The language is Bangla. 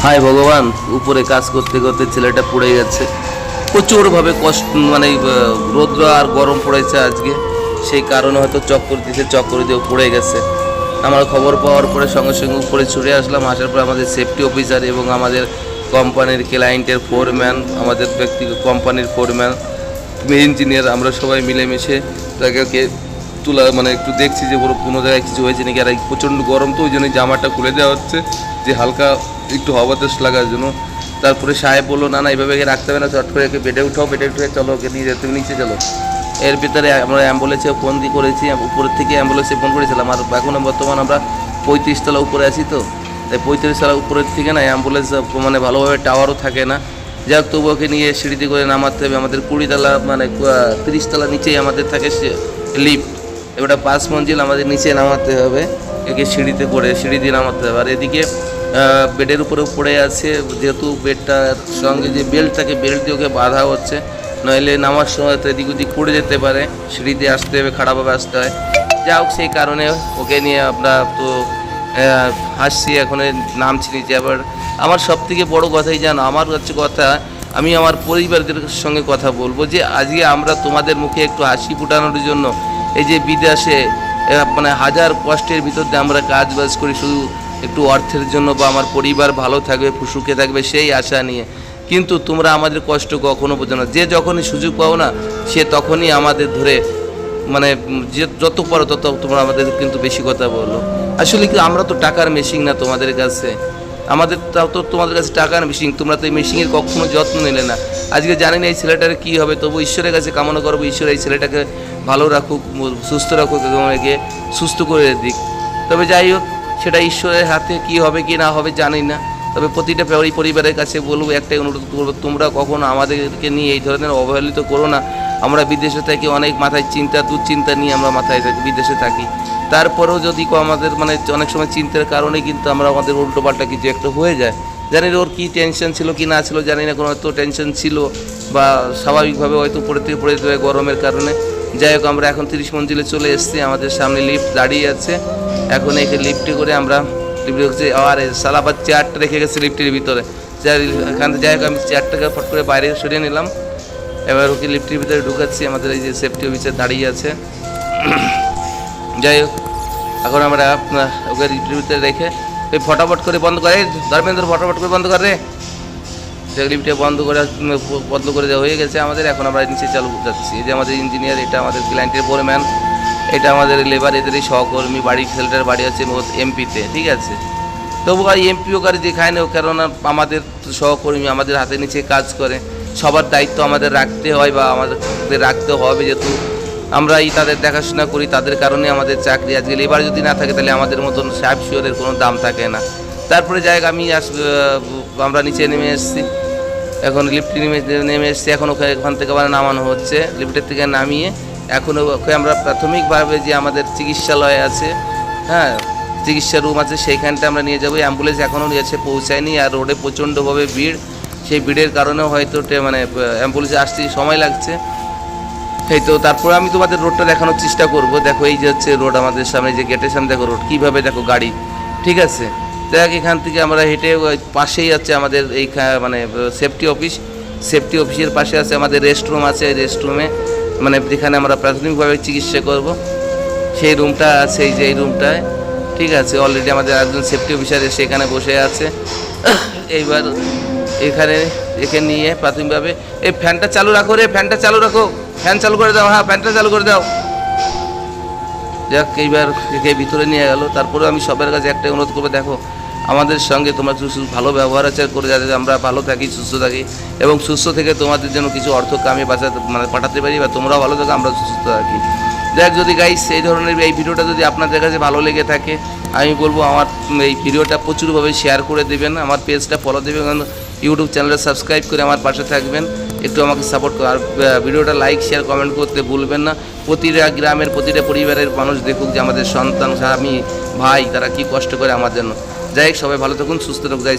হায় ভগবান, উপরে কাজ করতে করতে ছেলেটা পড়ে গেছে প্রচুরভাবে কষ্ট, মানে রৌদ্র আর গরম পড়েছে আজকে, সেই কারণে হয়তো চক্কর দিয়ে পড়ে গেছে। আমার খবর পাওয়ার পরে সঙ্গে সঙ্গে উপরে ছুটে আসলাম। আসার পর আমাদের সেফটি অফিসার এবং আমাদের কোম্পানির ক্লায়েন্টের ফোরম্যান, আমাদের ব্যক্তিগত কোম্পানির ফোরম্যান, ইঞ্জিনিয়ার, আমরা সবাই মিলেমিশে তাকে তোলা, মানে একটু দেখছি যে কোনো জায়গায় কিছু হয়েছে নাকি। আর প্রচণ্ড গরম, তো ওই জন্য জামাটা খুলে দেওয়া হচ্ছে যে হালকা একটু বাতাস লাগার জন্য। তারপরে সাহেব বললো, না এইভাবে রাখতে হবে না, চট করে একে বেডে উঠে চলো, ওকে নিয়ে যেতে, তুমি নিচে চলো। এর ভিতরে আমরা অ্যাম্বুলেন্সে ফোন দিয়ে করেছি, উপরের থেকে অ্যাম্বুলেন্সে ফোন করেছিলাম। আর এখন বর্তমান আমরা 35 তলা উপরে আছি, তো তাই 35 তলা উপরের থেকে না অ্যাম্বুলেন্স মানে ভালোভাবে টাওয়ারও থাকে না। যাই হোক, তবু ওকে নিয়ে সিঁড়িতে করে নামাতে হবে। আমাদের 20 তলা মানে 30 তলা নিচেই আমাদের থাকে লিফট। এবার 5 মঞ্জিল আমাদের নিচে নামাতে হবে, একে সিঁড়ি দিয়ে নামাতে হবে। আর এদিকে বেডের উপরেও পড়ে আছে, যেহেতু বেডটার সঙ্গে যে বেল্ট থাকে, বেল্ট দিয়ে ওকে বাঁধা হচ্ছে, নইলে নামার সময় তো এদিক ওদিক পড়ে যেতে পারে, সিঁড়িতে আসতে হবে, খারাপভাবে আসতে হয়। যা হোক, সেই কারণে ওকে নিয়ে আমরা তো হাসছি, এখন নামছি নিচে। আবার আমার সবথেকে বড় কথাই জানো, আমার হচ্ছে কথা, আমি আমার পরিবারদের সঙ্গে কথা বলবো যে আজকে আমরা তোমাদের মুখে একটু হাসি ফুটানোর জন্য এই যে বিদেশে মানে হাজার কষ্টের ভিতর দিয়ে আমরা কাজবাজ করি শুধু একটু অর্থের জন্য, বা আমার পরিবার ভালো থাকবে, সুখে থাকবে সেই আশা নিয়ে। কিন্তু তোমরা আমাদের কষ্ট কখনো বোঝো না। যে যখনই সুযোগ পাও না, সে তখনই আমাদের ধরে, মানে যে যত পারো তত তোমরা আমাদের কিন্তু বেশি কথা বলো। আসলে কি, আমরা তো টাকার মেশিন না তোমাদের কাছে, আমাদের তাও তো তোমাদের কাছে টাকার মেশিন, তোমরা তো এই মেশিনের কখনো যত্ন নিলে না। আজকে জানি না এই ছেলেটার কী হবে, তবু ঈশ্বরের কাছে কামনা করবো ঈশ্বর এই ছেলেটাকে ভালো রাখুক, সুস্থ রাখুক এবং একে সুস্থ করে দিক। তবে যাই হোক, সেটা ঈশ্বরের হাতে কি হবে কি না হবে জানি না। তবে প্রতিটা পরিবারের কাছে বলবো, একটাই অনুরোধ করবো, তোমরা কখনো আমাদেরকে নিয়ে এই ধরনের অবহেলিত করো না। আমরা বিদেশে থাকি, অনেক মাথায় দুশ্চিন্তা নিয়ে আমরা মাথায় থাকি, বিদেশে থাকি। তারপরেও যদি আমাদের মানে অনেক সময় চিন্তার কারণে কিন্তু আমরা আমাদের উল্টোপাল্টা কিছু একটা হয়ে যায়। জানি না ওর কী টেনশন ছিল কি না ছিল, জানি না, কোনো হয়তো টেনশন ছিল বা স্বাভাবিকভাবে হয়তো পড়ে যেতে গরমের কারণে। যাই হোক, আমরা এখন 30 মঞ্জিলে চলে এসেছি, আমাদের সামনে লিফট দাঁড়িয়ে আছে। এখন এই লিফটে করে আমরা হচ্ছে, আর সালাবাদ চেয়ারটা রেখে গেছে লিফটের ভিতরে। এখান থেকে যাই হোক, আমি চেয়ারটাকে ফট করে বাইরে সরিয়ে নিলাম। এবার ওকে লিফটের ভিতরে ঢুকাচ্ছি, আমাদের এই যে সেফটি অফিসার দাঁড়িয়ে আছে। যাই হোক, এখন আমরা ওকে লিফটের ভিতরে রেখে ওই ফটাফট করে বন্ধ করে, ধর্মেন্দ্র ফটাফট করে বন্ধ করে, লিফটে বন্ধ করে দেওয়া হয়ে গেছে আমাদের। এখন আমরা নিচে চালু যাচ্ছি। এই যে আমাদের ইঞ্জিনিয়ার, এটা আমাদের ক্লায়েন্টের ফোরম্যান, এটা আমাদের লেবার, এদেরই সহকর্মী। ছেলেটার বাড়ি আছে এমপিতে, ঠিক আছে। তবু আর এমপিও কারি দেখায় না, কেননা আমাদের সহকর্মী, আমাদের হাতে নিচে কাজ করে, সবার দায়িত্ব আমাদের রাখতে হয় বা আমাদের রাখতে হবে, যেহেতু আমরাই তাদের দেখাশোনা করি, তাদের কারণে আমাদের চাকরি। আজকে লেবার যদি না থাকে তাহলে আমাদের মতন সাহেব শিওরের কোনো দাম থাকে না। তারপরে যাই হোক, আমরা নিচে নেমে এসেছি, এখন লিফটে নেমে এসেছি। এখন ওখান থেকে আবার নামানো হচ্ছে, লিফটের থেকে নামিয়ে এখন ওকে আমরা প্রাথমিকভাবে যে আমাদের চিকিৎসালয় আছে, হ্যাঁ, চিকিৎসা রুম আছে, সেইখানটা আমরা নিয়ে যাবো। অ্যাম্বুলেন্স এখনও এসে পৌঁছায়নি, আর রোডে প্রচণ্ডভাবে ভিড়। সেই ভিড়ের কারণেও হয়তো মানে অ্যাম্বুলেন্সে আসতে সময় লাগছে। এই তো, তারপরে আমি তোমাদের রোডটা দেখানোর চেষ্টা করব। দেখো, এই যে হচ্ছে রোড আমাদের সামনে, যে গেটের সামনে দেখো রোড কীভাবে, দেখো গাড়ি, ঠিক আছে। দেখ, এখান থেকে আমরা হেঁটে পাশেই আছে আমাদের এই মানে সেফটি অফিসের পাশে আছে আমাদের রেস্টরুম আছে। রেস্টরুমে মানে যেখানে আমরা প্রাথমিকভাবে চিকিৎসা করব, সেই রুমটা আছে, এই যে এই রুমটায়, ঠিক আছে। অলরেডি আমাদের একজন সেফটি অফিসার এসে এখানে বসে আছে। এইবার এখানে নিয়ে প্রাথমিকভাবে এই ফ্যানটা চালু রাখো রে, ফ্যানটা চালু রাখো, ফ্যান চালু করে দাও, হ্যাঁ ফ্যানটা চালু করে দাও। যাক, এইবার একে ভিতরে নিয়ে গেল। তারপরেও আমি সবার কাছে একটাই অনুরোধ করবো, দেখো আমাদের সঙ্গে তোমরা ভালো ব্যবহার আচার করে, যাতে আমরা ভালো থাকি, সুস্থ থাকি, এবং সুস্থ থেকে তোমাদের জন্য কিছু অর্থ কামিয়ে পাঠাতে পারি, বা তোমরাও ভালো থাকো, আমরা সুস্থ থাকি। যাক, যদি গাইস এই ধরনের এই ভিডিওটা যদি আপনাদের কাছে ভালো লেগে থাকে, আমি বলবো আমার এই ভিডিওটা প্রচুরভাবে শেয়ার করে দেবেন, আমার পেজটা ফলো দেবেন, ইউটিউব চ্যানেলে সাবস্ক্রাইব করে আমার পাশে থাকবেন, একটু আমাকে সাপোর্ট আর ভিডিওটা লাইক শেয়ার কমেন্ট করতে ভুলবেন না। প্রতিটা গ্রামের, প্রতিটা পরিবারের মানুষ দেখুক যে আমাদের সন্তান, স্বামী, ভাই, তারা কি কষ্ট করে আমার জন্য। যাই হোক, সবাই ভালো থাকুন, সুস্থ থাকুন। যাই।